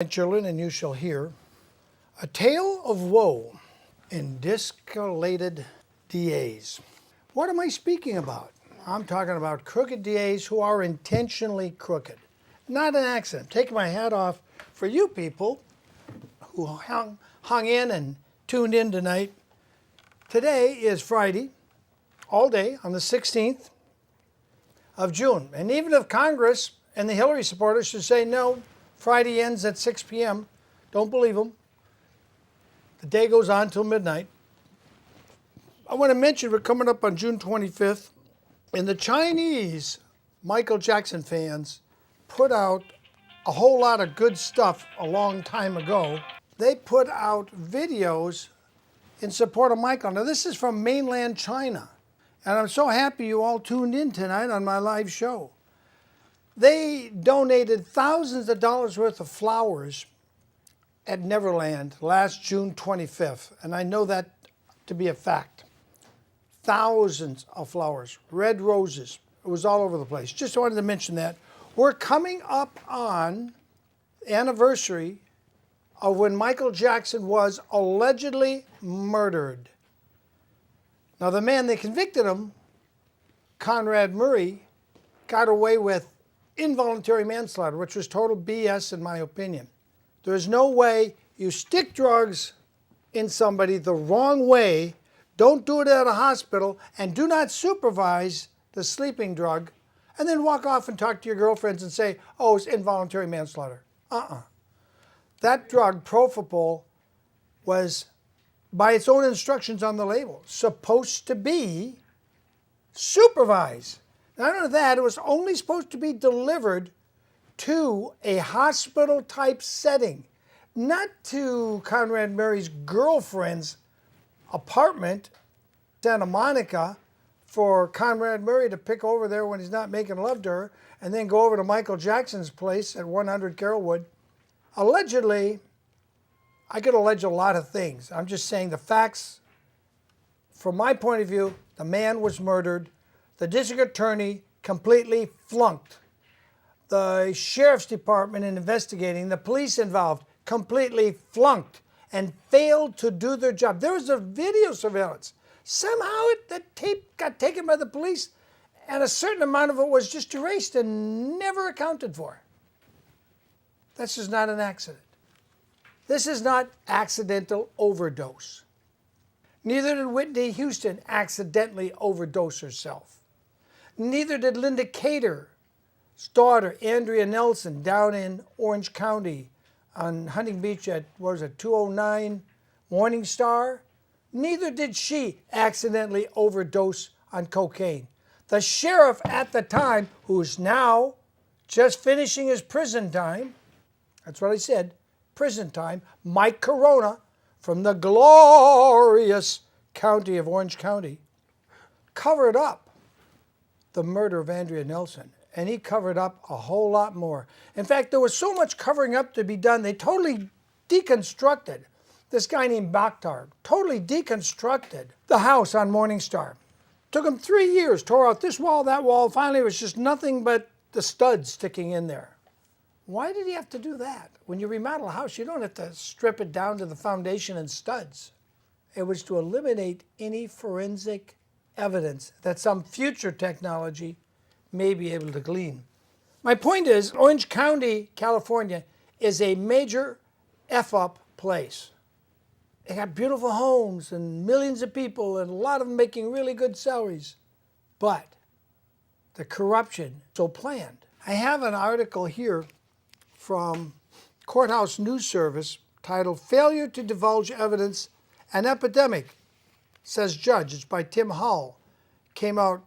Children, and you shall hear a tale of woe in discolated DAs. What am I speaking about? I'm talking about crooked DAs who are intentionally crooked. Not an accident. Taking my hat off for you people who hung in and tuned in tonight. Today is Friday, all day, on the 16th of June. And even if Congress and the Hillary supporters should say no, Friday ends at 6 p.m. Don't believe them. The day goes on till midnight. I want to mention we're coming up on June 25th, and the Chinese Michael Jackson fans put out a whole lot of good stuff a long time ago. They put out videos in support of Michael. Now, this is from mainland China, and I'm so happy you all tuned in tonight on my live show. They donated thousands of dollars worth of flowers at Neverland last June 25th, and I know that to be a fact. Thousands of flowers, red roses. It was all over the place. Just wanted to mention that. We're coming up on the anniversary of when Michael Jackson was allegedly murdered. Now, the man that convicted him, Conrad Murray, got away with involuntary manslaughter, which was total BS in my opinion. There is no way you stick drugs in somebody the wrong way, don't do it at a hospital, and do not supervise the sleeping drug, and then walk off and talk to your girlfriends and say, oh, it's involuntary manslaughter. That drug, propofol, was, by its own instructions on the label, supposed to be supervised. Not only that, it was only supposed to be delivered to a hospital-type setting, not to Conrad Murray's girlfriend's apartment, Santa Monica, for Conrad Murray to pick over there when he's not making love to her, and then go over to Michael Jackson's place at 100 Carrollwood. Allegedly, I could allege a lot of things. I'm just saying the facts. From my point of view, the man was murdered. The district attorney completely flunked. The sheriff's department in investigating, the police involved, completely flunked and failed to do their job. There was a video surveillance. Somehow the tape got taken by the police, and a certain amount of it was just erased and never accounted for. This is not an accident. This is not accidental overdose. Neither did Whitney Houston accidentally overdose herself. Neither did Linda Cater's daughter, Andrea Nelson, down in Orange County on Hunting Beach at, 209 Morning Star. Neither did she accidentally overdose on cocaine. The sheriff at the time, who's now just finishing his prison time, that's what I said, prison time, Mike Corona, from the glorious county of Orange County, covered up the murder of Andrea Nelson, and he covered up a whole lot more. In fact, there was so much covering up to be done, they totally deconstructed this guy named Bakhtar, totally deconstructed the house on Morning Star. Took him 3 years, tore out this wall, that wall. Finally, it was just nothing but the studs sticking in there. Why did he have to do that? When you remodel a house, you don't have to strip it down to the foundation and studs. It was to eliminate any forensic evidence that some future technology may be able to glean. My point is, Orange County, California, is a major F-up place. They got beautiful homes and millions of people and a lot of them making really good salaries. But the corruption so planned. I have an article here from Courthouse News Service titled Failure to Divulge Evidence, an Epidemic, says Judge. It's by Tim Hall. Came out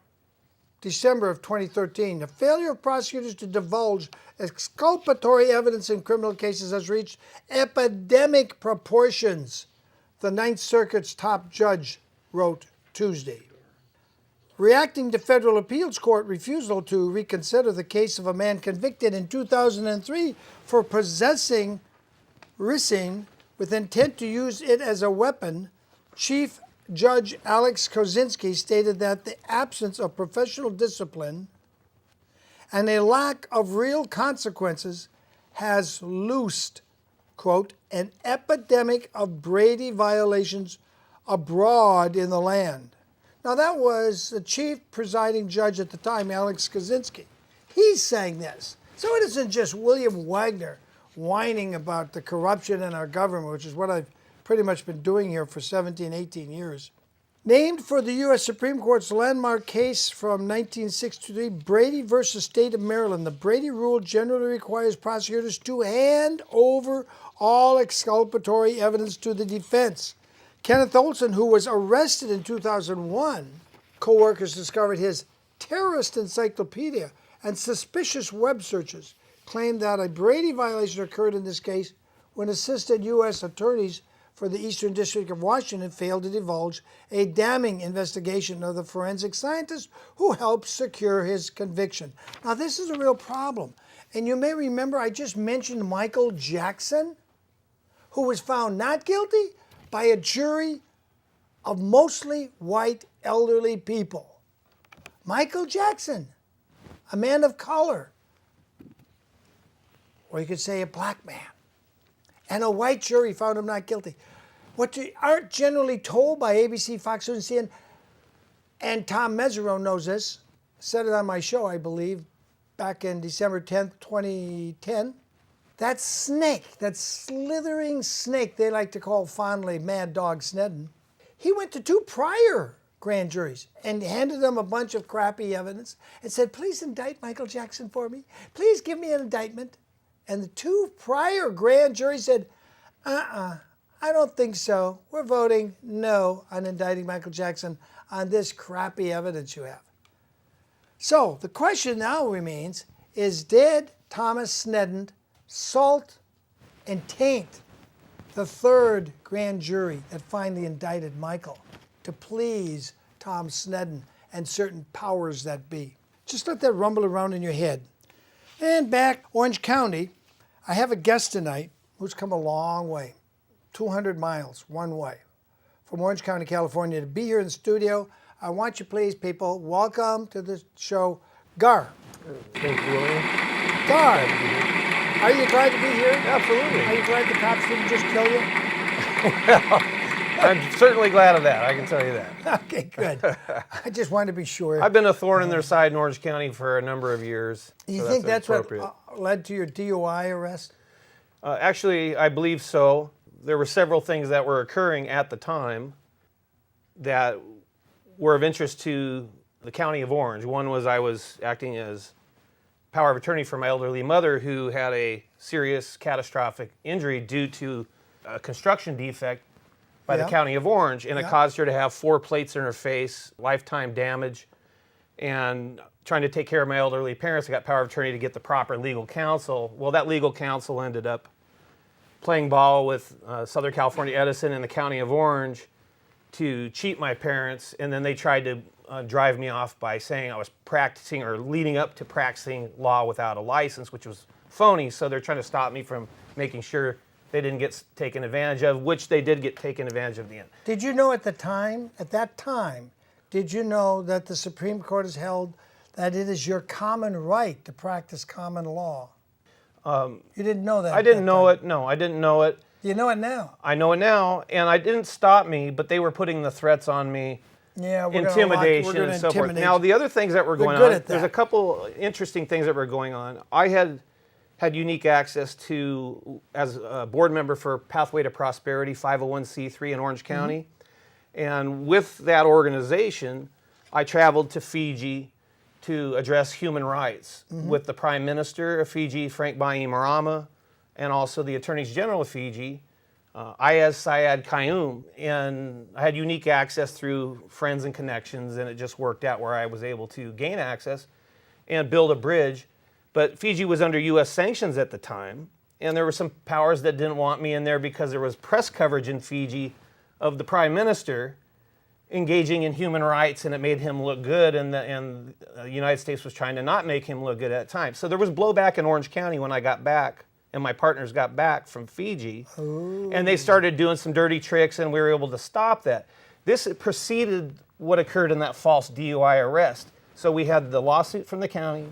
December of 2013. The failure of prosecutors to divulge exculpatory evidence in criminal cases has reached epidemic proportions, the Ninth Circuit's top judge wrote Tuesday. Reacting to federal appeals court refusal to reconsider the case of a man convicted in 2003 for possessing ricin with intent to use it as a weapon, Chief Judge Alex Kozinski stated that the absence of professional discipline and a lack of real consequences has loosed quote, an epidemic of Brady violations abroad in the land. Now that was the chief presiding judge at the time, Alex Kaczynski. He's saying this. So it isn't just William Wagner whining about the corruption in our government, which is what I've pretty much been doing here for 17, 18 years. Named for the U.S. Supreme Court's landmark case from 1963, Brady versus State of Maryland, the Brady rule generally requires prosecutors to hand over all exculpatory evidence to the defense. Kenneth Olson, who was arrested in 2001, co-workers discovered his terrorist encyclopedia and suspicious web searches, claimed that a Brady violation occurred in this case when assistant U.S. attorneys for the Eastern District of Washington failed to divulge a damning investigation of the forensic scientist who helped secure his conviction. Now, this is a real problem. And you may remember I just mentioned Michael Jackson, who was found not guilty by a jury of mostly white elderly people. Michael Jackson, a man of color, or you could say a black man. And a white jury found him not guilty. What you aren't generally told by ABC, Fox News, and CNN, and Tom Mesereau knows this, said it on my show, I believe, back in December 10th, 2010, that snake, that slithering snake they like to call fondly Mad Dog Sneddon, he went to 2 prior grand juries and handed them a bunch of crappy evidence and said, please indict Michael Jackson for me. Please give me an indictment. And the 2 prior grand juries said, I don't think so. We're voting no on indicting Michael Jackson on this crappy evidence you have. So the question now remains is, did Thomas Sneddon salt and taint the 3rd grand jury that finally indicted Michael to please Tom Sneddon and certain powers that be? Just let that rumble around in your head. And back Orange County, I have a guest tonight who's come a long way, 200 miles one way from Orange County, California, to be here in the studio. I want you, please, people, welcome to the show, GAR. Thank you, William. GAR, are you glad to be here? Absolutely. Are you glad the cops didn't just kill you? Well, I'm certainly glad of that, I can tell you that. Okay, good. I just wanted to be sure. I've been a thorn in their side in Orange County for a number of years. You so think that's what appropriate. led to your DUI arrest? Actually, I believe so. There were several things that were occurring at the time that were of interest to the County of Orange. One was I was acting as power of attorney for my elderly mother who had a serious catastrophic injury due to a construction defect by the County of Orange, and it caused her to have 4 plates in her face, lifetime damage, and trying to take care of my elderly parents, I got power of attorney to get the proper legal counsel. Well, that legal counsel ended up playing ball with Southern California Edison and the County of Orange to cheat my parents, and then they tried to drive me off by saying I was practicing or leading up to practicing law without a license, which was phony, so they're trying to stop me from making sure they didn't get taken advantage of, which they did get taken advantage of in the end. Did you know at that time, did you know that the Supreme Court has held that it is your common right to practice common law? You didn't know that? I didn't know it. No, I didn't know it. You know it now? I know it now, and I didn't stop me, but they were putting the threats on me, Yeah, intimidation and so forth. Now, the other things that were going on, there's a couple interesting things that were going on. I had unique access to, as a board member for Pathway to Prosperity, 501c3 in Orange County. And with that organization, I traveled to Fiji to address human rights with the Prime Minister of Fiji, Frank Bainimarama, and also the Attorneys General of Fiji, Ayaz Syed Qayyum. And I had unique access through friends and connections, and it just worked out where I was able to gain access and build a bridge. But Fiji was under U.S. sanctions at the time, and there were some powers that didn't want me in there because there was press coverage in Fiji of the Prime Minister engaging in human rights, and it made him look good, and the United States was trying to not make him look good at the time. So there was blowback in Orange County when I got back, and my partners got back from Fiji, and they started doing some dirty tricks, and we were able to stop that. This preceded what occurred in that false DUI arrest. So we had the lawsuit from the county,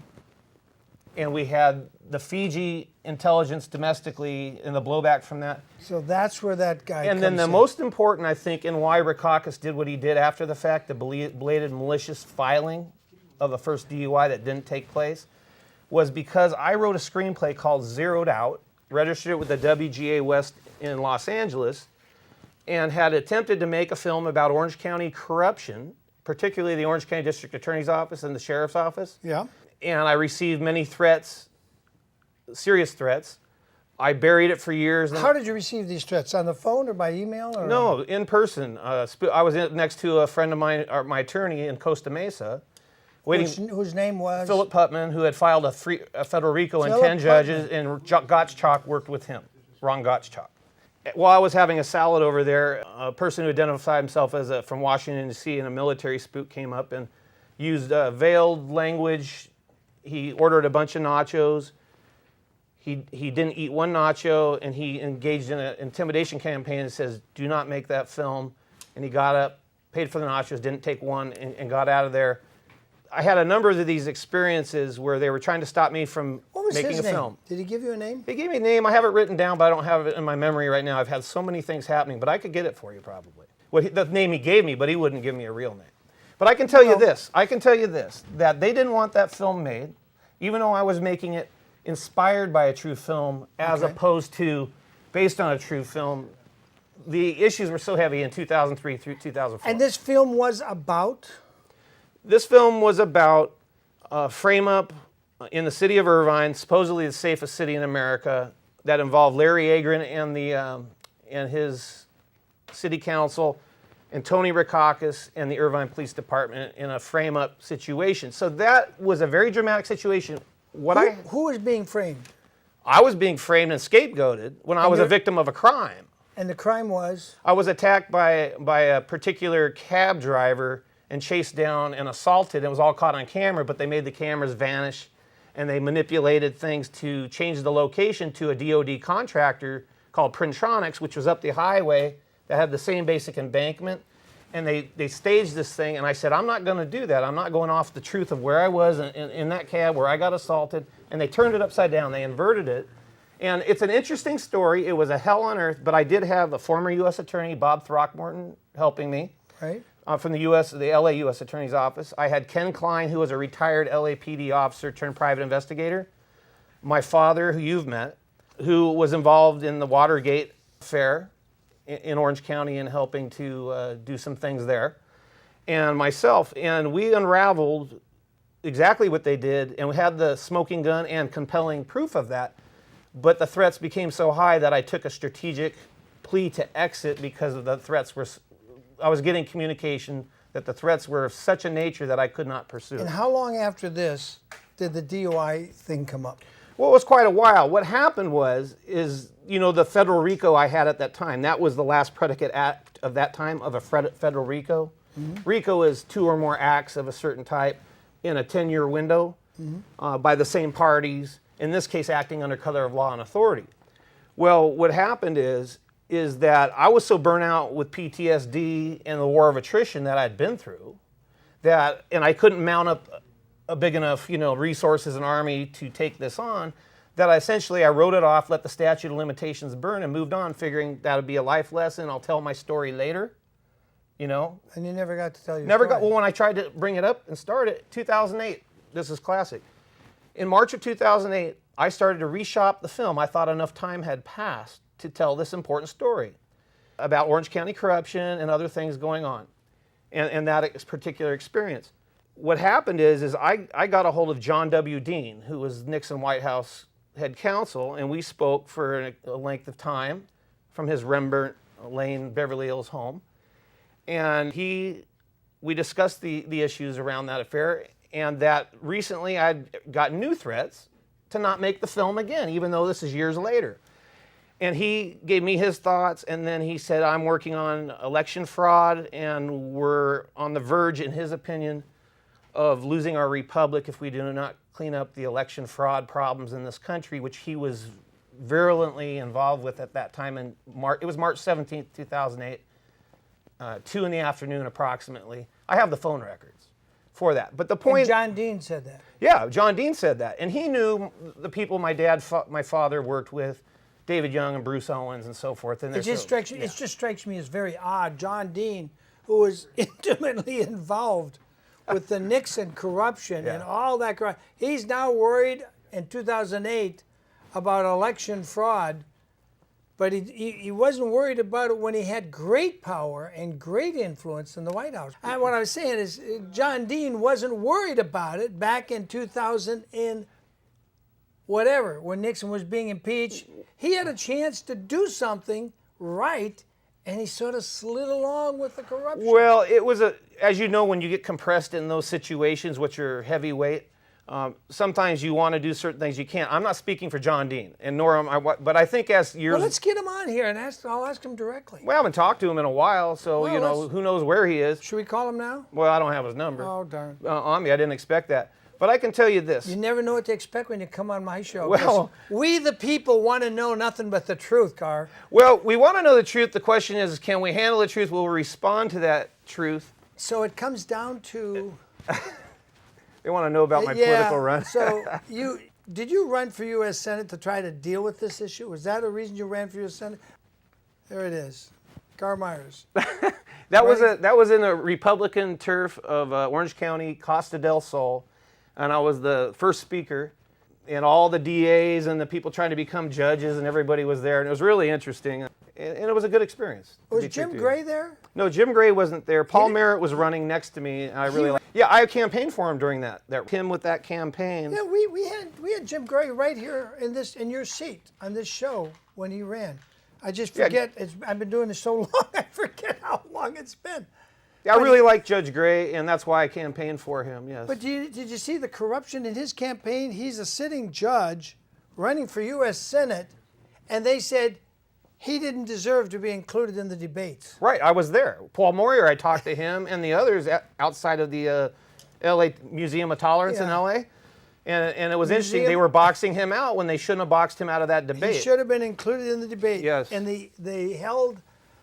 and we had the Fiji intelligence domestically and the blowback from that. So that's where that guy And then the most important, I think, in why Rackauckus did what he did after the fact, the belated malicious filing of the first DUI that didn't take place, was because I wrote a screenplay called Zeroed Out, registered it with the WGA West in Los Angeles, and had attempted to make a film about Orange County corruption, particularly the Orange County District Attorney's Office and the Sheriff's Office. Yeah. And I received many threats, serious threats. I buried it for years. How did you receive these threats? On the phone or by email? Or? No, in person. I was next to a friend of mine, my attorney in Costa Mesa, whose name was? Philip Putman, who had filed a federal RICO and 10 judges, and Gottschalk worked with him, Ron Gottschalk. While I was having a salad over there, a person who identified himself as from Washington, D.C., and a military spook came up and used veiled language. He ordered a bunch of nachos. He didn't eat one nacho, and he engaged in an intimidation campaign that says, "Do not make that film." And he got up, paid for the nachos, didn't take one, and got out of there. I had a number of these experiences where they were trying to stop me from making a film. Did he give you a name? He gave me a name. I have it written down, but I don't have it in my memory right now. I've had so many things happening, but I could get it for you probably. The name he gave me, but he wouldn't give me a real name. But I can tell you this. I can tell you this, that they didn't want that film made, even though I was making it inspired by a true film as opposed to based on a true film. The issues were so heavy in 2003 through 2004. And this film was about? This film was about a frame-up in the city of Irvine, supposedly the safest city in America, that involved Larry Agron and his city council, and Tony Rackauckus and the Irvine Police Department in a frame-up situation. So that was a very dramatic situation. Who was being framed? I was being framed and scapegoated when I was a victim of a crime. And the crime was? I was attacked by a particular cab driver and chased down and assaulted. It was all caught on camera, but they made the cameras vanish, and they manipulated things to change the location to a DOD contractor called Printronics, which was up the highway that had the same basic embankment. And they staged this thing, and I said, I'm not going to do that. I'm not going off the truth of where I was in that cab where I got assaulted. And they turned it upside down. They inverted it. And it's an interesting story. It was a hell on earth, but I did have a former U.S. attorney, Bob Throckmorton, helping me. Right. From the LA U.S. Attorney's Office. I had Ken Klein, who was a retired LAPD officer turned private investigator. My father, who you've met, who was involved in the Watergate affair in Orange County and helping to do some things there, and myself. And we unraveled exactly what they did, and we had the smoking gun and compelling proof of that. But the threats became so high that I took a strategic plea to exit because of the threats I was getting communication that the threats were of such a nature that I could not pursue. And how long after this did the DUI thing come up? Well, it was quite a while. What happened is the federal RICO I had at that time, that was the last predicate act of that time of a federal RICO. Mm-hmm. RICO is 2 or more acts of a certain type in a 10-year window by the same parties, in this case acting under color of law and authority. Well, what happened is that I was so burnt out with PTSD and the war of attrition that I'd been through, and I couldn't mount up a big enough, resources and army to take this on, that I wrote it off, let the statute of limitations burn, and moved on, figuring that would be a life lesson. I'll tell my story later, And you never got to tell your story? Well, when I tried to bring it up and start it, 2008, this is classic. In March of 2008, I started to reshop the film. I thought enough time had passed to tell this important story about Orange County corruption and other things going on, and that particular experience. What happened is I got a hold of John W. Dean, who was Nixon White House head counsel, and we spoke for a length of time from his Rembrandt Lane, Beverly Hills home. And we discussed the issues around that affair, and that recently I'd gotten new threats to not make the film again, even though this is years later. And he gave me his thoughts, and then he said, I'm working on election fraud, and we're on the verge, in his opinion, of losing our republic if we do not clean up the election fraud problems in this country, which he was virulently involved with at that time. It was March 17th, 2008, 2 in the afternoon approximately. I have the phone records for that. But the point... And John Dean said that. Yeah, John Dean said that. And he knew the people my father worked with, David Young and Bruce Owens and so forth. And it just strikes me as very odd. John Dean, who was intimately involved with the Nixon corruption and all that corruption, he's now worried in 2008 about election fraud, but he wasn't worried about it when he had great power and great influence in the White House. And what I was saying is John Dean wasn't worried about it back in 2000 and whatever, when Nixon was being impeached. He had a chance to do something right, and he sort of slid along with the corruption. Well, it was as you know, when you get compressed in those situations, which are heavyweight, sometimes you want to do certain things you can't. I'm not speaking for John Dean, and nor am I. But I think as years... Well, let's get him on here, and I'll ask him directly. We haven't talked to him in a while, so who knows where he is. Should we call him now? Well, I don't have his number. Oh, darn. On me, I didn't expect that. But I can tell you this. You never know what to expect when you come on my show. Well, we the people want to know nothing but the truth, Gar. Well, we want to know the truth. The question is, can we handle the truth? Will we respond to that truth? So it comes down to... They want to know about my political run. So did you run for U.S. Senate to try to deal with this issue? Was that a reason you ran for U.S. Senate? There it is. Gar Myers. That was in a Republican turf of Orange County, Costa del Sol. And I was the first speaker, and all the DAs and the people trying to become judges, and everybody was there, and it was really interesting, and it was a good experience. Was Jim Gray there? No, Jim Gray wasn't there. Paul Merritt was running next to me, and I really liked. Yeah, I campaigned for him during that him with that campaign. Yeah, we had Jim Gray right here in your seat on this show when he ran. I just forget. Yeah. I've been doing this so long, I forget how long it's been. Yeah, I really like Judge Gray, and that's why I campaigned for him, yes. But did you see the corruption in his campaign? He's a sitting judge running for U.S. Senate, and they said he didn't deserve to be included in the debates. Right, I was there. Paul Moyer, I talked to him and the others outside of the L.A. Museum of Tolerance in L.A., and it was interesting. They were boxing him out when they shouldn't have boxed him out of that debate. He should have been included in the debate. Yes. And they held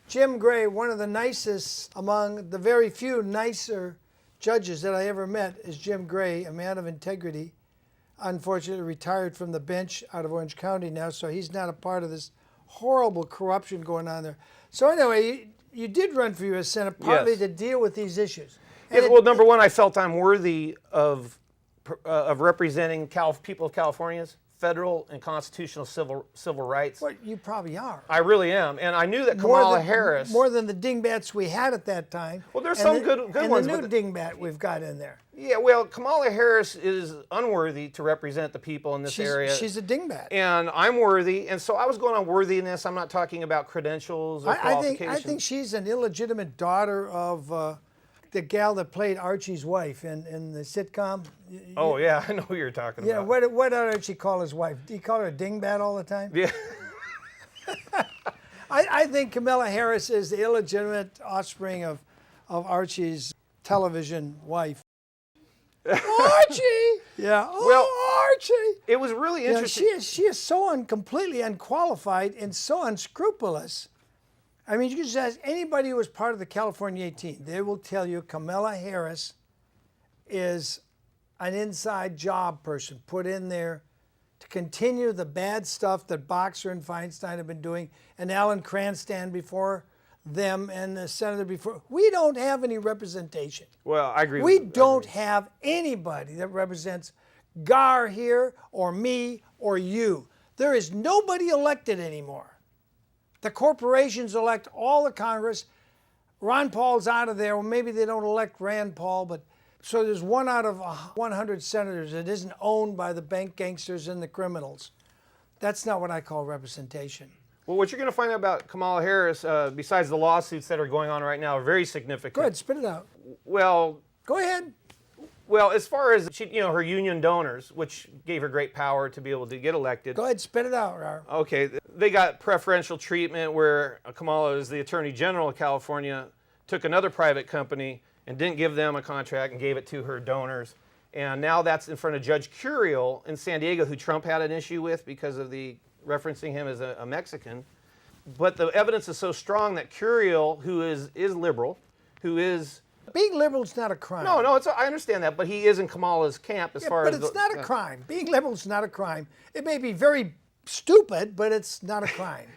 Jim Gray, one of the nicest, among the very few nicer judges that I ever met, is Jim Gray, a man of integrity. Unfortunately, retired from the bench out of Orange County now, so he's not a part of this horrible corruption going on there. So anyway, you did run for U.S. Senate partly to deal with these issues. Yes, well, number one, I felt I'm worthy of representing people of California's federal and constitutional civil rights. Well, you probably are. I really am, and I knew that Kamala Harris... More than the dingbats we had at that time. Well, there's some good ones. And the new dingbat we've got in there. Yeah, well, Kamala Harris is unworthy to represent the people in this area. She's a dingbat. And I'm worthy, and so I was going on worthiness. I'm not talking about credentials or qualifications. I think she's an illegitimate daughter of the gal that played Archie's wife in the sitcom. Oh, yeah, I know who you're talking about. Yeah, what did Archie call his wife? Do you call her a dingbat all the time? Yeah. I think Kamala Harris is the illegitimate offspring of Archie's television wife. Archie! Yeah. Oh, well, Archie! It was really interesting. She is so completely unqualified and so unscrupulous. I mean, you can just ask anybody who was part of the California 18. They will tell you Kamala Harris is an inside job person put in there to continue the bad stuff that Boxer and Feinstein have been doing, and Alan Cranston before them, and the senator before. We don't have any representation. Well, I agree. We don't have anybody that represents GAR here, or me, or you. There is nobody elected anymore. The corporations elect all the Congress. Ron Paul's out of there. Well, maybe they don't elect Rand Paul, but so there's 1 out of 100 senators that isn't owned by the bank gangsters and the criminals. That's not what I call representation. Well, what you're going to find out about Kamala Harris, besides the lawsuits that are going on right now, are very significant. Go ahead, spit it out. Well, go ahead. Well, as far as her union donors, which gave her great power to be able to get elected. Go ahead, spit it out, Rar. Okay, they got preferential treatment where Kamala, as the Attorney General of California, took another private company and didn't give them a contract and gave it to her donors. And now that's in front of Judge Curiel in San Diego, who Trump had an issue with because of the referencing him as a Mexican. But the evidence is so strong that Curiel, who is liberal, who is Being liberal is not a crime. No, I understand that, but he is in Kamala's camp as far as. But it's not a crime. Being liberal is not a crime. It may be very stupid, but it's not a crime.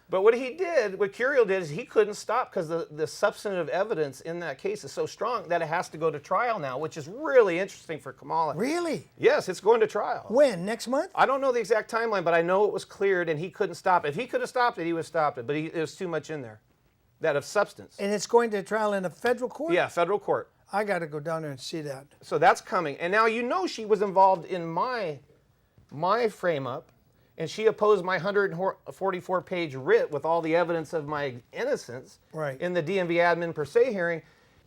But what Curiel did is he couldn't stop because the substantive evidence in that case is so strong that it has to go to trial now, which is really interesting for Kamala. Really? Yes, it's going to trial. When? Next month? I don't know the exact timeline, but I know it was cleared and he couldn't stop it. If he could have stopped it, he would have stopped it. But there's too much in there, that of substance. And it's going to trial in a federal court? Yeah, federal court. I got to go down there and see that. So that's coming. And now she was involved in my frame-up. And she opposed my 144-page writ with all the evidence of my innocence in the DMV admin per se hearing.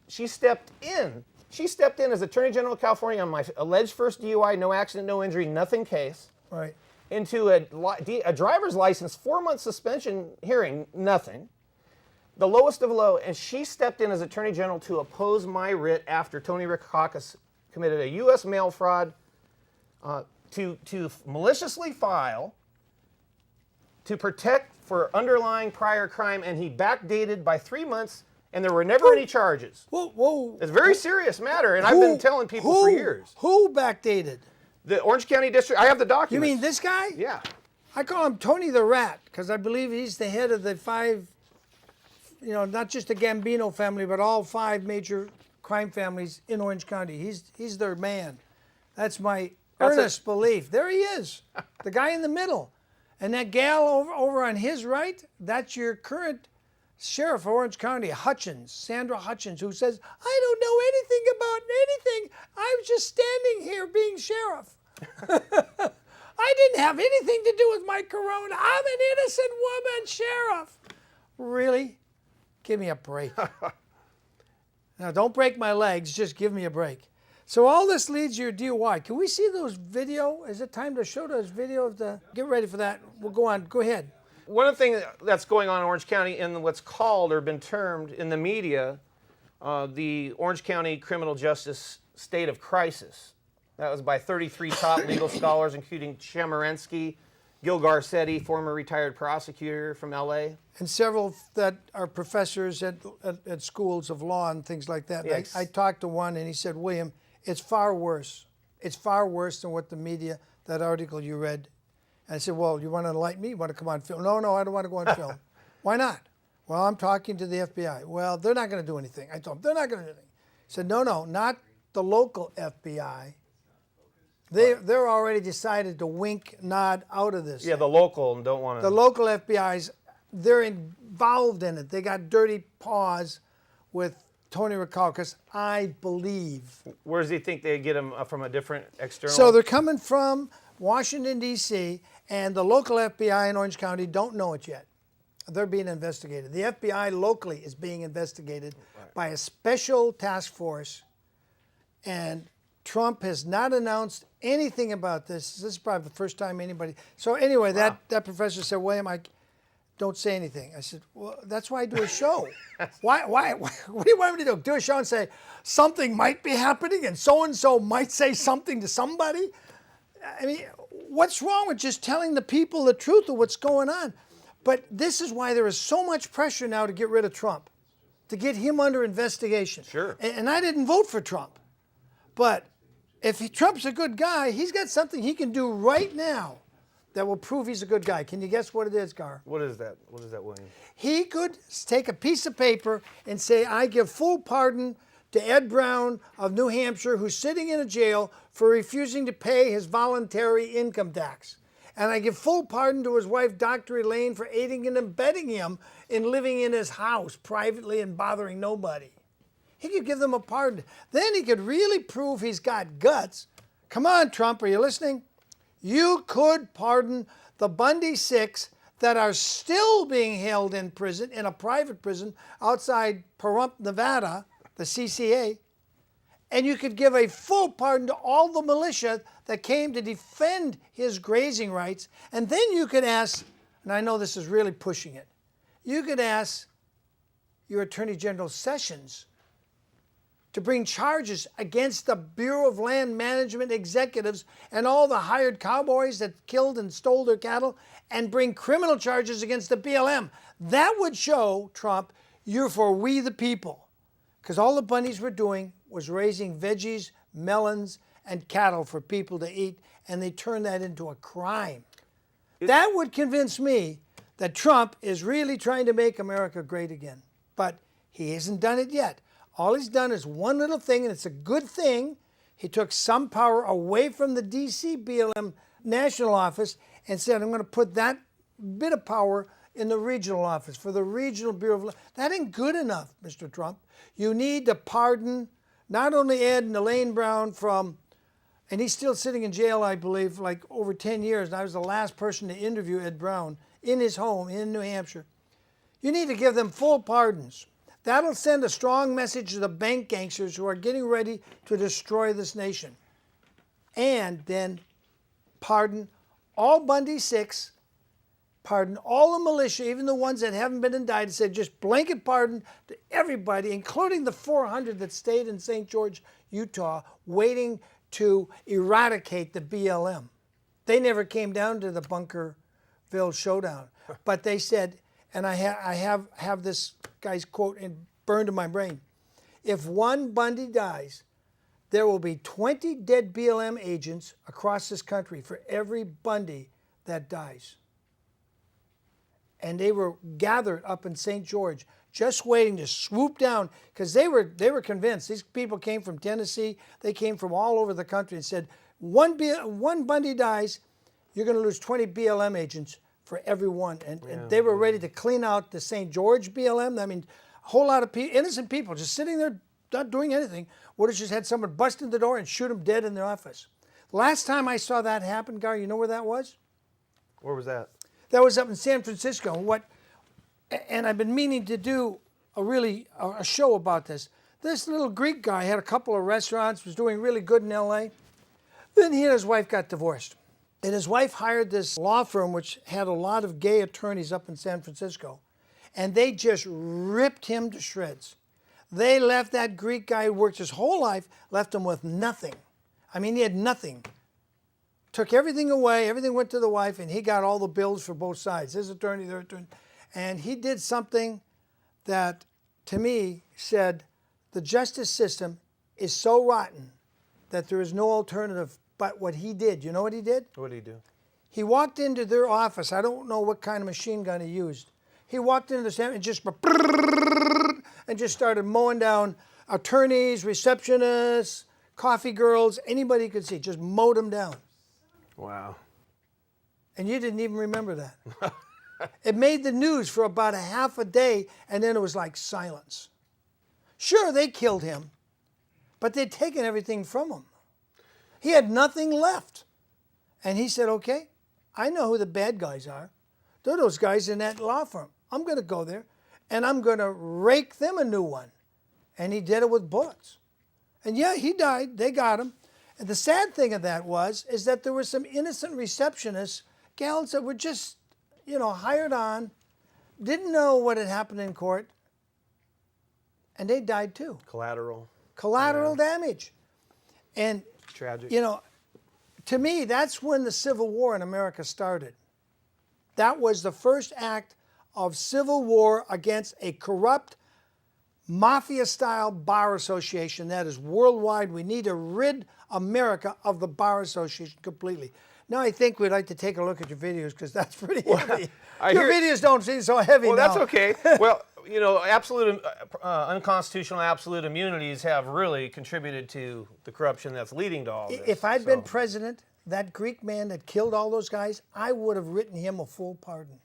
She stepped in. She stepped in as Attorney General of California on my alleged first DUI, no accident, no injury, nothing case. Right. Into a driver's license, 4-month suspension hearing, nothing. The lowest of low. And she stepped in as Attorney General to oppose my writ after Tony Rackauckus committed a U.S. mail fraud to maliciously file to protect for underlying prior crime, and he backdated by 3 months, and there were never any charges. Whoa. It's a very serious matter, and I've been telling people for years. Who backdated? The Orange County District. I have the documents. You mean this guy? Yeah. I call him Tony the Rat because I believe he's the head of the 5, not just the Gambino family, but all 5 major crime families in Orange County. He's their man. That's my earnest belief. There he is, the guy in the middle. And that gal over on his right, that's your current sheriff of Orange County, Sandra Hutchins, who says, I don't know anything about anything. I was just standing here being sheriff. I didn't have anything to do with my corona. I'm an innocent woman, sheriff. Really? Give me a break. Now, don't break my legs. Just give me a break. So all this leads to your DUI. Can we see those video? Is it time to show those video of the... Get ready for that. We'll go on. Go ahead. One of the things that's going on in Orange County in what's called or been termed in the media, the Orange County criminal justice state of crisis. That was by 33 top legal scholars, including Chemerinsky, Gil Garcetti, former retired prosecutor from L.A. And several that are professors at schools of law and things like that. Yes. I talked to one and he said, William, it's far worse. It's far worse than what the media, that article you read. And I said, well, you want to enlighten me? You want to come on film? No, I don't want to go on film. Why not? Well, I'm talking to the FBI. Well, they're not going to do anything. I told him, they're not going to do anything. He said, no, not the local FBI. They're already decided to wink, nod out of this. Yeah, the local don't want to. The local FBI's, they're involved in it. They got dirty paws with Tony Rackauckus, I believe. Where does he think they get him from a different external? So they're coming from Washington, D.C., and the local FBI in Orange County don't know it yet. They're being investigated. The FBI locally is being investigated by a special task force, and Trump has not announced anything about this. This is probably the first time anybody... So anyway, that professor said, William, I don't say anything. I said, well, that's why I do a show. Why? What do you want me to do? Do a show and say, something might be happening and so might say something to somebody? I mean, what's wrong with just telling the people the truth of what's going on? But this is why there is so much pressure now to get rid of Trump, to get him under investigation. Sure. And I didn't vote for Trump. But if Trump's a good guy, he's got something he can do right now that will prove he's a good guy. Can you guess what it is, Gar? What is that? What is that, William? He could take a piece of paper and say, I give full pardon to Ed Brown of New Hampshire, who's sitting in a jail for refusing to pay his voluntary income tax. And I give full pardon to his wife, Dr. Elaine, for aiding and abetting him in living in his house privately and bothering nobody. He could give them a pardon. Then he could really prove he's got guts. Come on, Trump, are you listening? You could pardon the Bundy 6 that are still being held in prison, in a private prison outside Pahrump, Nevada, the CCA. And you could give a full pardon to all the militia that came to defend his grazing rights. And then you could ask, and I know this is really pushing it, you could ask your Attorney General Sessions to bring charges against the Bureau of Land Management executives and all the hired cowboys that killed and stole their cattle, and bring criminal charges against the BLM. That would show, Trump, you're for we the people. Because all the Bundys were doing was raising veggies, melons, and cattle for people to eat, and they turned that into a crime. That would convince me that Trump is really trying to make America great again. But he hasn't done it yet. All he's done is one little thing, and it's a good thing. He took some power away from the D.C. BLM national office and said, I'm going to put that bit of power in the regional office for the regional Bureau of... That ain't good enough, Mr. Trump. You need to pardon not only Ed and Elaine Brown from... And he's still sitting in jail, I believe, like over 10 years. And I was the last person to interview Ed Brown in his home in New Hampshire. You need to give them full pardons. That'll send a strong message to the bank gangsters who are getting ready to destroy this nation. And then pardon all Bundy 6, pardon all the militia, even the ones that haven't been indicted, said just blanket pardon to everybody, including the 400 that stayed in St. George, Utah, waiting to eradicate the BLM. They never came down to the Bunkerville showdown, but they said, and I have this guy's quote burned in my brain, if one Bundy dies, there will be 20 dead BLM agents across this country for every Bundy that dies. And they were gathered up in St. George, just waiting to swoop down, because they were convinced. These people came from Tennessee. They came from all over the country and said, one Bundy dies, you're going to lose 20 BLM agents for every one. And they were ready to clean out the St. George BLM. I mean, a whole lot of innocent people just sitting there not doing anything. Would have just had someone bust in the door and shoot them dead in their office. Last time I saw that happen, Gar, you know where that was? Where was that? That was up in San Francisco. And I've been meaning to do a show about this. This little Greek guy had a couple of restaurants, was doing really good in LA. Then he and his wife got divorced. And his wife hired this law firm which had a lot of gay attorneys up in San Francisco. And they just ripped him to shreds. They left that Greek guy who worked his whole life, left him with nothing. I mean, he had nothing. Took everything away, everything went to the wife, and he got all the bills for both sides, his attorney, their attorney. And he did something that, to me, said the justice system is so rotten that there is no alternative but what he did. You know what he did? What did he do? He walked into their office. I don't know what kind of machine gun he used. He walked into the and just started mowing down attorneys, receptionists, coffee girls, anybody he could see. Just mowed them down. Wow. And you didn't even remember that. It made the news for about a half a day, and then it was like silence. Sure, they killed him, but they'd taken everything from him. He had nothing left. And he said, okay, I know who the bad guys are. They're those guys in that law firm. I'm going to go there, and I'm going to rake them a new one. And he did it with bullets. And yeah, he died. They got him. And the sad thing of that is that there were some innocent receptionists, gals that were just, hired on, didn't know what had happened in court, and they died too. Collateral Damage. And, tragic. To me, that's when the Civil War in America started. That was the first act of civil war against a corrupt, mafia-style bar association that is worldwide. We need to rid America of the bar association completely. Now I think we'd like to take a look at your videos because that's pretty heavy. Your videos don't seem so heavy now. Well, that's okay. Well, absolute unconstitutional absolute immunities have really contributed to the corruption that's leading to all this. If I'd been president, that Greek man that killed all those guys, I would have written him a full pardon,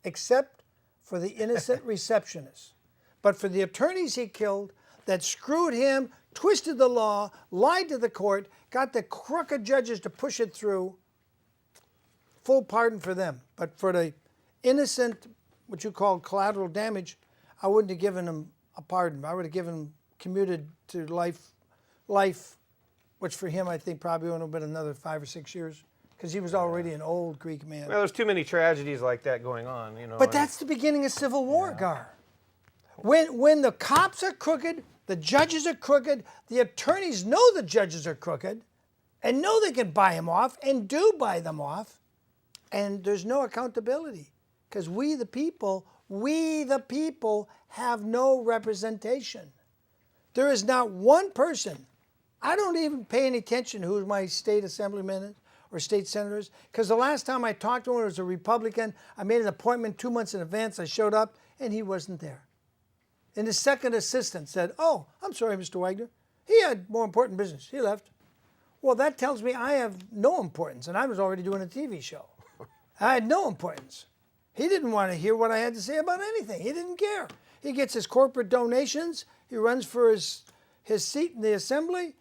except for the innocent receptionists. But for the attorneys he killed that screwed him, twisted the law, lied to the court, got the crooked judges to push it through, full pardon for them. But for the innocent, what you call collateral damage, I wouldn't have given him a pardon. I would have given him commuted to life, which for him I think probably would have been another 5 or 6 years, because he was already an old Greek man. Well, there's too many tragedies like that going on, But that's the beginning of civil war, Gar. When the cops are crooked, the judges are crooked, the attorneys know the judges are crooked, and know they can buy them off, and do buy them off, and there's no accountability, because we the people have no representation. There is not one person. I don't even pay any attention who my state assemblyman is or state senator is, because the last time I talked to him, it was a Republican. I made an appointment 2 months in advance. I showed up, and he wasn't there. And his second assistant said, "Oh, I'm sorry, Mr. Wagner. He had more important business. He left." Well, that tells me I have no importance, and I was already doing a TV show. I had no importance. He didn't want to hear what I had to say about anything. He didn't care. He gets his corporate donations. He runs for his seat in the assembly.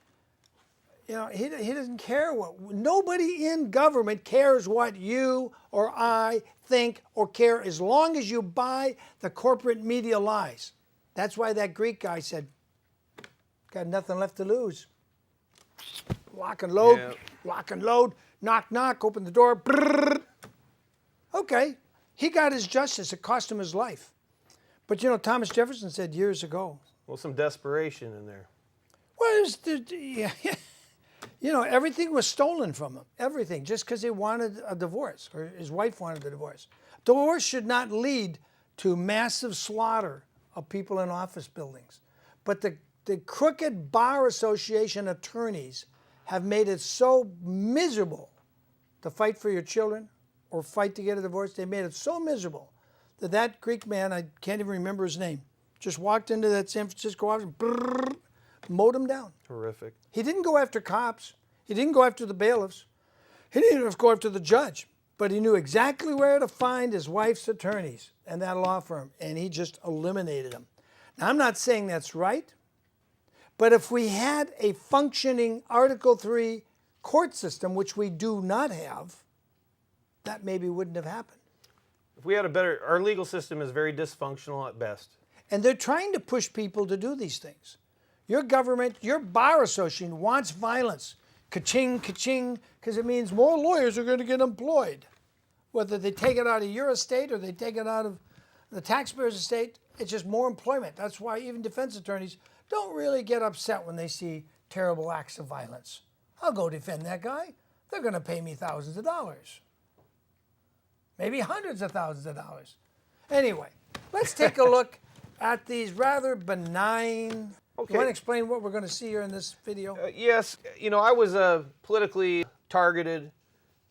You know, he doesn't care nobody in government cares what you or I think or care as long as you buy the corporate media lies. That's why that Greek guy said, got nothing left to lose. Lock and load, yeah. Lock and load, knock, knock, open the door. Brrr. Okay, he got his justice. It cost him his life. But you know, Thomas Jefferson said years ago. Well, some desperation in there. Well, yeah. You know, everything was stolen from him. Everything, just because he wanted a divorce or his wife wanted a divorce. Divorce should not lead to massive slaughter of people in office buildings. But the crooked Bar Association attorneys have made it so miserable to fight for your children or fight to get a divorce. They made it so miserable that Greek man, I can't even remember his name, just walked into that San Francisco office and brrr, mowed him down. Horrific. He didn't go after cops. He didn't go after the bailiffs. He didn't even go after the judge. But he knew exactly where to find his wife's attorneys and that law firm, and he just eliminated them. Now, I'm not saying that's right, but if we had a functioning Article III court system, which we do not have, that maybe wouldn't have happened. If we had a better, our legal system is very dysfunctional at best. And they're trying to push people to do these things. Your government, your bar association wants violence. Ka-ching, ka-ching, because it means more lawyers are going to get employed. Whether they take it out of your estate or they take it out of the taxpayer's estate, it's just more employment. That's why even defense attorneys don't really get upset when they see terrible acts of violence. I'll go defend that guy. They're going to pay me thousands of dollars. Maybe hundreds of thousands of dollars. Anyway, let's take a look at these rather benign. Okay. You want to explain what we're going to see here in this video? Yes. You know, I was politically targeted,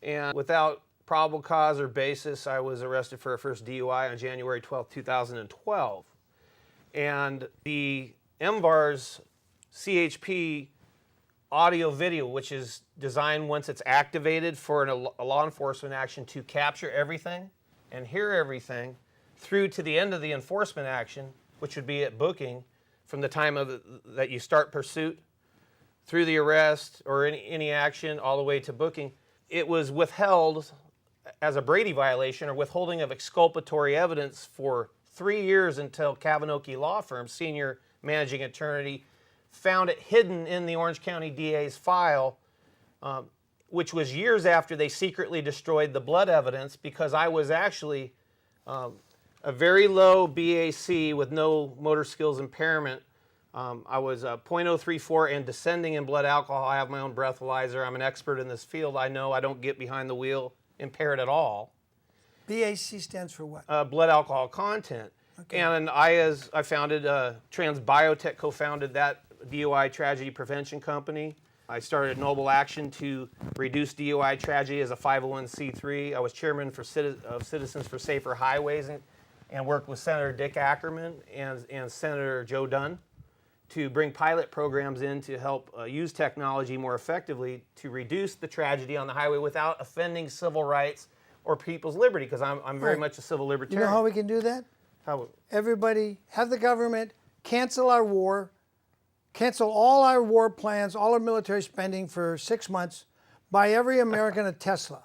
and without probable cause or basis, I was arrested for a first DUI on January 12, 2012. And the MVAR's CHP audio video, which is designed once it's activated for a law enforcement action to capture everything and hear everything through to the end of the enforcement action, which would be at booking, from the time that you start pursuit through the arrest or any action all the way to booking. It was withheld as a Brady violation or withholding of exculpatory evidence for 3 years until Kavanoki Law Firm, senior managing attorney, found it hidden in the Orange County DA's file, which was years after they secretly destroyed the blood evidence, because I was actually a very low BAC with no motor skills impairment. I was 0.034 and descending in blood alcohol. I have my own breathalyzer. I'm an expert in this field. I know I don't get behind the wheel impaired at all. BAC stands for what? Blood alcohol content. Okay. And I founded, Trans Biotech co-founded that DUI tragedy prevention company. I started Noble Action to reduce DUI tragedy as a 501c3. I was chairman of Citizens for Safer Highways and worked with Senator Dick Ackerman and Senator Joe Dunn to bring pilot programs in to help use technology more effectively to reduce the tragedy on the highway without offending civil rights or people's liberty, because I'm very much a civil libertarian. You know how we can do that? How? Everybody, have the government cancel our war, cancel all our war plans, all our military spending for 6 months, buy every American a Tesla.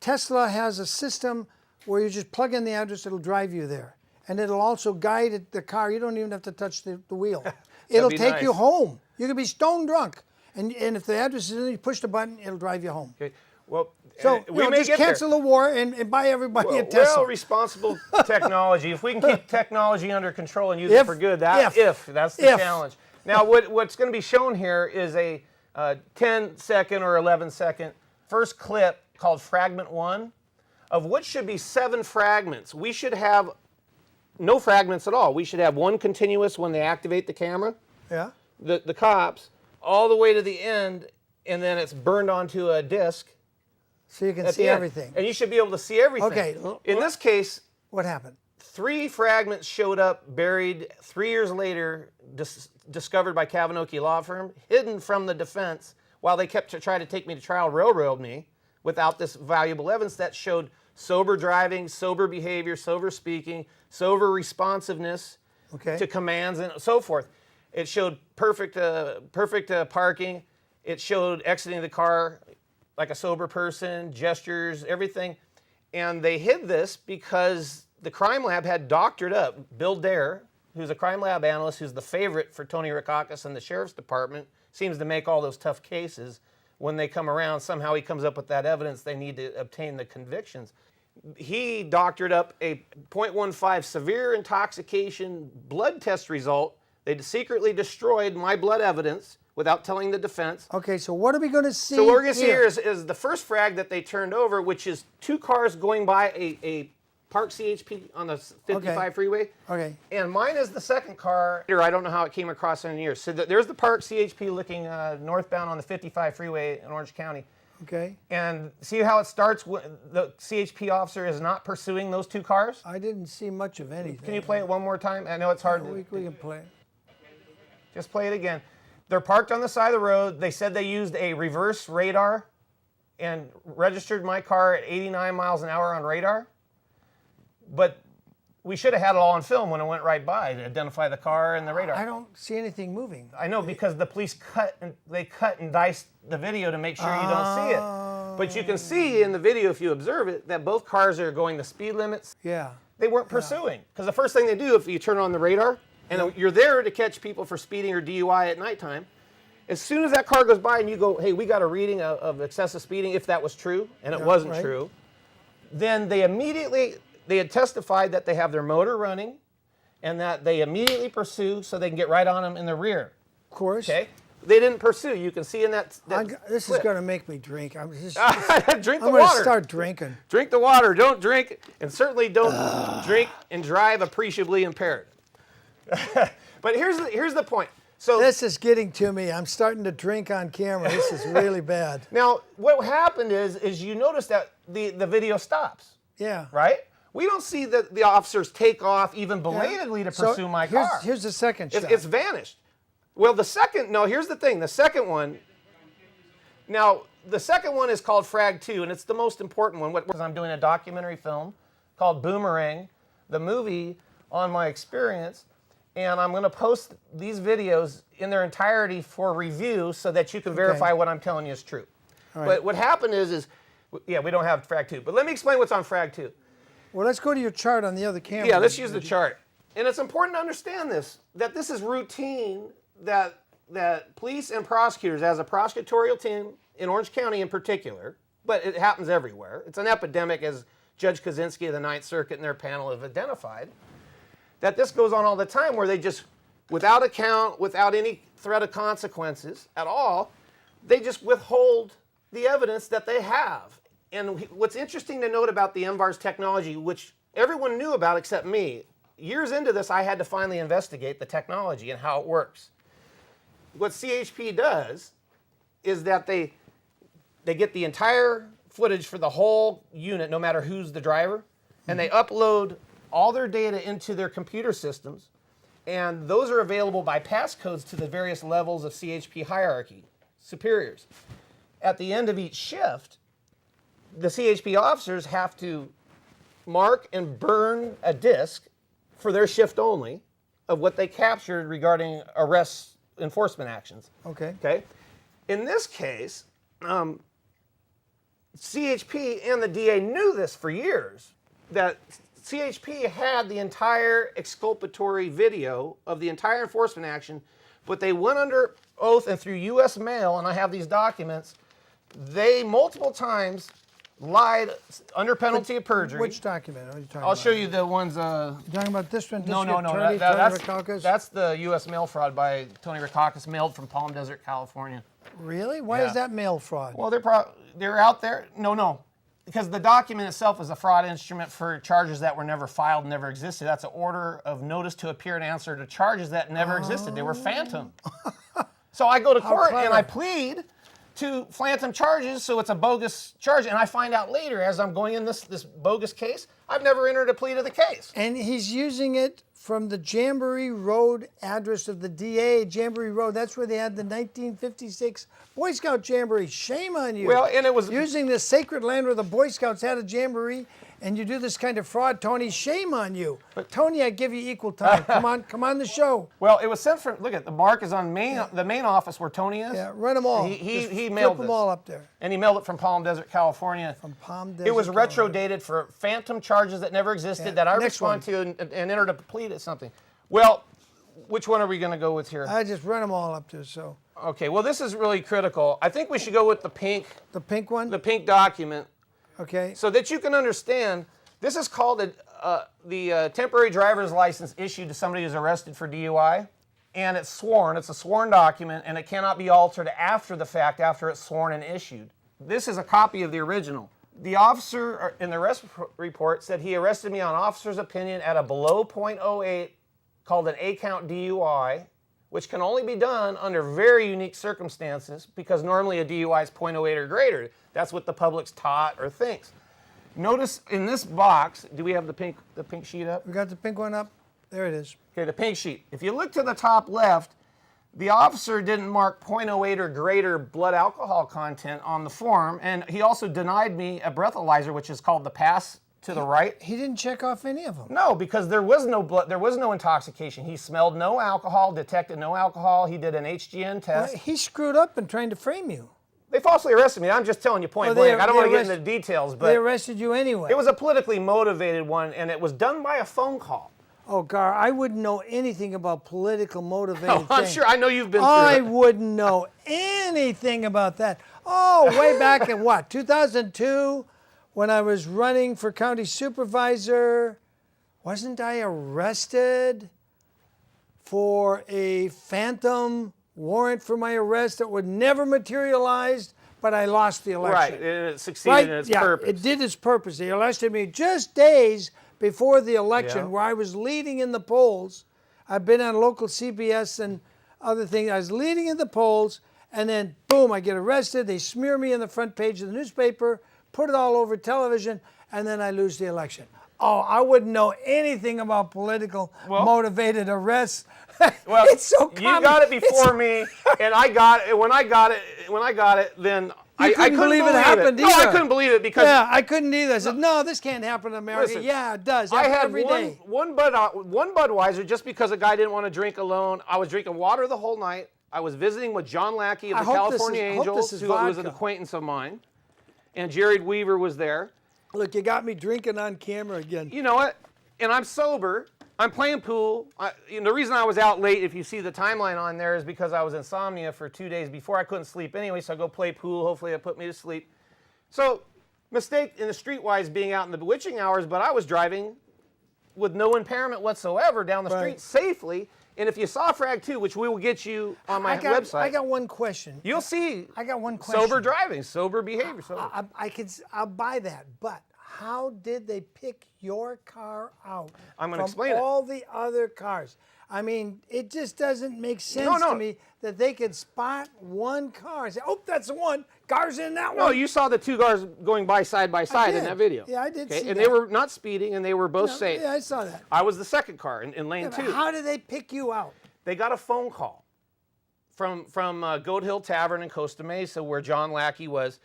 Tesla has a system where you just plug in the address, it'll drive you there. And it'll also guide the car. You don't even have to touch the wheel. It'll take you home. You could be stone drunk. And if the address is in, you push the button, it'll drive you home. Okay. Well, so we may just cancel the war and buy everybody a Tesla. Well, responsible technology. If we can keep technology under control and use it for good, that's the challenge. Now, what's going to be shown here is a 10-second or 11-second first clip called Fragment 1, of which should be 7 fragments. We should have no fragments at all. We should have one continuous when they activate the camera, Yeah. The cops all the way to the end, and then it's burned onto a disc. So you can see everything. And you should be able to see everything. Okay. In this case, what happened? 3 fragments showed up buried 3 years later, discovered by Kavanoki Law Firm, hidden from the defense while they kept trying to take me to trial, railroad me without this valuable evidence that showed sober driving, sober behavior, sober speaking, sober responsiveness to commands, and so forth. It showed perfect parking. It showed exiting the car like a sober person, gestures, everything. And they hid this because the crime lab had doctored up Bill Dare, who's a crime lab analyst, who's the favorite for Tony Rakakis and the sheriff's department, seems to make all those tough cases. When they come around, somehow he comes up with that evidence they need to obtain the convictions. He doctored up a 0.15 severe intoxication blood test result. They secretly destroyed my blood evidence without telling the defense. Okay, so what are we going to see? So what we're going to see here is the first frag that they turned over, which is 2 cars going by a parked CHP on the 55 freeway. Okay. And mine is the second car. I don't know how it came across in years. So there's the parked CHP looking northbound on the 55 freeway in Orange County. Okay. And see how it starts when the CHP officer is not pursuing those 2 cars? I didn't see much of anything. Can you play it one more time? I know it's hard. We can play it. Just play it again. They're parked on the side of the road. They said they used a reverse radar and registered my car at 89 miles an hour on radar. But we should have had it all on film when it went right by to identify the car and the radar. I don't see anything moving. I know, because the police cut and diced the video to make sure you don't see it. But you can see in the video, if you observe it, that both cars are going the speed limits. Yeah. They weren't pursuing. Because the first thing they do, if you turn on the radar, and you're there to catch people for speeding or DUI at nighttime, as soon as that car goes by and you go, hey, we got a reading of excessive speeding, if that was true, and it wasn't true, then they had testified that they have their motor running and that they immediately pursue so they can get right on them in the rear. Of course. Okay? They didn't pursue. You can see in that this clip. is going to make me drink. Drink the water. I'm going to start drinking. Drink the water. Don't drink, and certainly don't drink and drive appreciably impaired. But here's the point. So this is getting to me. I'm starting to drink on camera. This is really bad. Now, what happened is you notice that the video stops. Yeah. Right? We don't see the officers take off even belatedly to pursue my car. Here's the second shot. It's vanished. Well, here's the thing. The second one is called Frag 2, and it's the most important one. I'm doing a documentary film called Boomerang, the movie on my experience, and I'm going to post these videos in their entirety for review so that you can verify what I'm telling you is true. All right. But what happened is we don't have Frag 2. But let me explain what's on Frag 2. Well, let's go to your chart on the other camera. Yeah, let's use the chart. And it's important to understand that this is routine, that police and prosecutors, as a prosecutorial team in Orange County in particular, but it happens everywhere. It's an epidemic, as Judge Kaczynski of the Ninth Circuit and their panel have identified, that this goes on all the time where they just, without account, without any threat of consequences at all, they just withhold the evidence that they have. And what's interesting to note about the MVARS technology, which everyone knew about except me, years into this I had to finally investigate the technology and how it works. What CHP does is that they get the entire footage for the whole unit, no matter who's the driver, and they upload all their data into their computer systems, and those are available by passcodes to the various levels of CHP hierarchy, superiors. At the end of each shift, the CHP officers have to mark and burn a disk for their shift only of what they captured regarding arrests, enforcement actions. Okay. In this case, CHP and the DA knew this for years, that CHP had the entire exculpatory video of the entire enforcement action, but they went under oath and through U.S. mail, and I have these documents, they multiple times lied under penalty of perjury. Which document are you talking about? I'll show you the ones. You're talking about this one? No. That's the U.S. mail fraud by Tony Rakakis, mailed from Palm Desert, California. Really? Why is that mail fraud? Well, they're out there. No. because the document itself is a fraud instrument for charges that were never filed, never existed. That's an order of notice to appear in answer to charges that never existed. They were phantom. So I go to court and I plead to phantom charges, so it's a bogus charge. And I find out later, as I'm going in this bogus case, I've never entered a plea to the case. And he's using it from the Jamboree Road address of the DA, Jamboree Road. That's where they had the 1956 Boy Scout Jamboree. Shame on you. Well, and it was using the sacred land where the Boy Scouts had a jamboree, and you do this kind of fraud, Tony. Shame on you. But Tony, I give you equal time. Come on the show. Well, it was sent from. Look at the mark is on the main office where Tony is. Yeah, run them all. He mailed them all up there. And he mailed it from Palm Desert, California. From Palm Desert. It was retro dated for phantom charges that never existed that I respond to and entered a plea to something. Well, which one are we going to go with here? I just run them all up there. So. Okay. Well, this is really critical. I think we should go with the pink. The pink one. The pink document. Okay. So that you can understand. This is called the temporary driver's license issued to somebody who's arrested for DUI, and it's sworn. It's a sworn document, and it cannot be altered after the fact, after it's sworn and issued. This is a copy of the original. The officer in the arrest report said he arrested me on officer's opinion at a below .08 called an A-count DUI, which can only be done under very unique circumstances because normally a DUI is .08 or greater. That's what the public's taught or thinks. Notice in this box, do we have the pink sheet up? We got the pink one up. There it is. Okay, the pink sheet. If you look to the top left, the officer didn't mark .08 or greater blood alcohol content on the form, and he also denied me a breathalyzer, which is called the pass to the right. He didn't check off any of them. No, because there was no blood, there was no intoxication. He smelled no alcohol, detected no alcohol. He did an HGN test. Well, he screwed up in trying to frame you. They falsely arrested me. I'm just telling you point blank. I don't want to get into the details, but they arrested you anyway. It was a politically motivated one, and it was done by a phone call. Oh, Gar, I wouldn't know anything about political motivated things. I'm sure. I know you've been through it. I it. wouldn't know anything about that. Oh, way back in what, 2002, when I was running for county supervisor, wasn't I arrested for a phantom warrant for my arrest that would never materialize, but I lost the election. Right, and it succeeded in its purpose. It did its purpose. They arrested me just days before the election where I was leading in the polls. I've been on local CBS and other things. I was leading in the polls, and then, boom, I get arrested. They smear me in the front page of the newspaper, put it all over television, and then I lose the election. Oh, I wouldn't know anything about political motivated arrests. Well, it's so common. You got it before me, and I got it. When I got it, then I couldn't believe it happened either. No, I couldn't believe it because I couldn't either. I said, no, this can't happen in America. Listen, yeah, it does. I had every day. one Budweiser just because a guy didn't want to drink alone. I was drinking water the whole night. I was visiting with John Lackey of the California Angels, who was an acquaintance of mine, and Jared Weaver was there. Look, you got me drinking on camera again. You know what? And I'm sober. I'm playing pool. The reason I was out late, if you see the timeline on there, is because I was insomnia for 2 days before. I couldn't sleep anyway, so I go play pool. Hopefully that put me to sleep. So, mistake in the streetwise being out in the bewitching hours, but I was driving with no impairment whatsoever down the street safely. And if you saw Frag 2, which we will get you on my website. I got one question. You'll see. I got one question. Sober driving, sober behavior. I'll buy that, but how did they pick your car out I'm going to explain from all the other cars? I mean, it just doesn't make sense to me that they could spot one car and say, oh, that's the one. GAR's in that one. No, you saw the two cars going by side in that video. Yeah, I did see that. And they were not speeding, and they were both safe. Yeah, I saw that. I was the second car in lane 2. How did they pick you out? They got a phone call from Goat Hill Tavern in Costa Mesa where John Lackey was.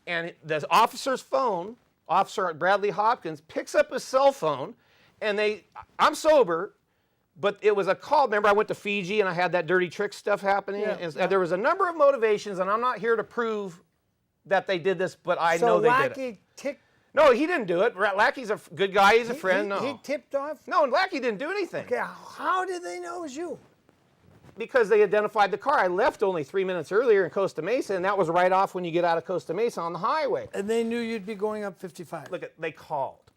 And the officer's phone, Officer Bradley Hopkins, picks up his cell phone, and I'm sober, but it was a call. Remember, I went to Fiji, and I had that dirty trick stuff happening? Yeah, and there was a number of motivations, and I'm not here to prove that they did this, but I know they did it. No, he didn't do it. Lackey's a good guy. He's a friend. He tipped off? No, Lackey didn't do anything. Okay, how did they know it was you? Because they identified the car. I left only 3 minutes earlier in Costa Mesa, and that was right off when you get out of Costa Mesa on the highway. And they knew you'd be going up 55. Look, they called.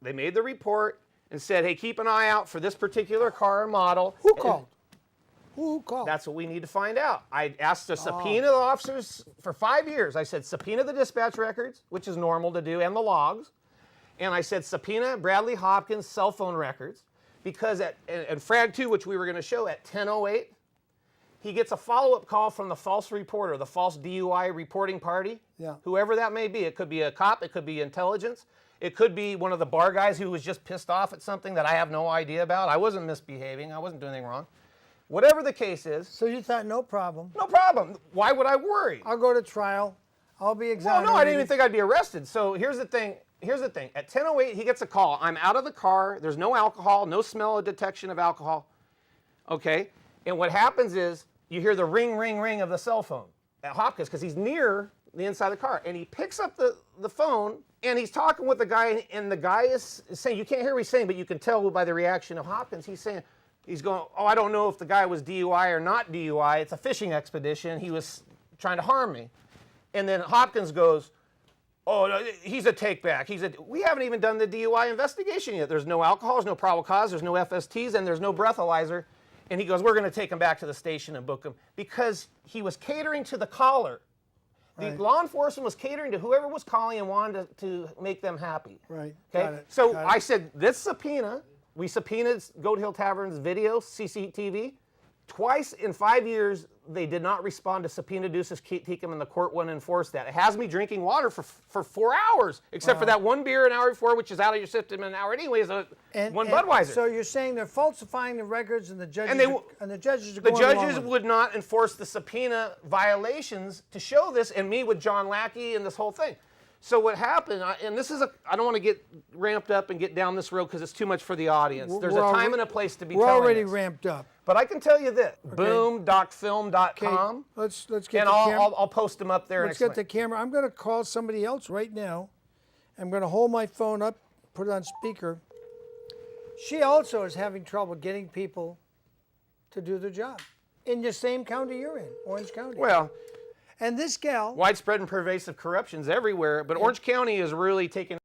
They made the report and said, hey, keep an eye out for this particular car and model. Who called? Who called? That's what we need to find out. I asked to subpoena the officers for 5 years. I said, subpoena the dispatch records, which is normal to do, and the logs. And I said, subpoena Bradley Hopkins' cell phone records, because and Frag 2, which we were going to show, at 10:08, he gets a follow-up call from the false reporter, the false DUI reporting party, whoever that may be. It could be a cop, it could be intelligence, it could be one of the bar guys who was just pissed off at something that I have no idea about. I wasn't misbehaving, I wasn't doing anything wrong. Whatever the case is. So you thought, no problem. No problem. Why would I worry? I'll go to trial. I'll be exonerated. Well, no, I didn't even think I'd be arrested. So here's the thing. At 10:08, he gets a call. I'm out of the car. There's no alcohol, no smell or detection of alcohol. Okay? And what happens is you hear the ring, ring, ring of the cell phone at Hopkins because he's near the inside of the car. And he picks up the phone and he's talking with the guy, and the guy is saying, you can't hear what he's saying, but you can tell by the reaction of Hopkins, he's saying, he's going, oh, I don't know if the guy was DUI or not DUI. It's a fishing expedition. He was trying to harm me. And then Hopkins goes, oh, no, he's a take-back. We haven't even done the DUI investigation yet. There's no alcohol, there's no probable cause, there's no FSTs, and there's no breathalyzer. And he goes, we're going to take him back to the station and book him. Because he was catering to the caller. The law enforcement was catering to whoever was calling and wanted to make them happy. Right. Okay? Got it. So I said, this subpoena, we subpoenaed Goat Hill Tavern's video, CCTV. Twice in 5 years, they did not respond to subpoena ducis tecum, and the court wouldn't enforce that. It has me drinking water for 4 hours, except for that one beer an hour before, which is out of your system in an hour anyways, one Budweiser. So you're saying they're falsifying the records, and the judges the judges are the going along judges with it. would not enforce the subpoena violations to show this, and me with John Lackey and this whole thing. So what happened, and this is I don't want to get ramped up and get down this road because it's too much for the audience. There's a time and a place to be telling We're already this. ramped up. But I can tell you this, boom.film.com. Okay. Let's get and the camera. I'll post them up there. Let's get the camera. I'm going to call somebody else right now. I'm going to hold my phone up, put it on speaker. She also is having trouble getting people to do their job in the same county you're in, Orange County. Well, and this gal, widespread and pervasive corruption's everywhere, but Orange County is really taking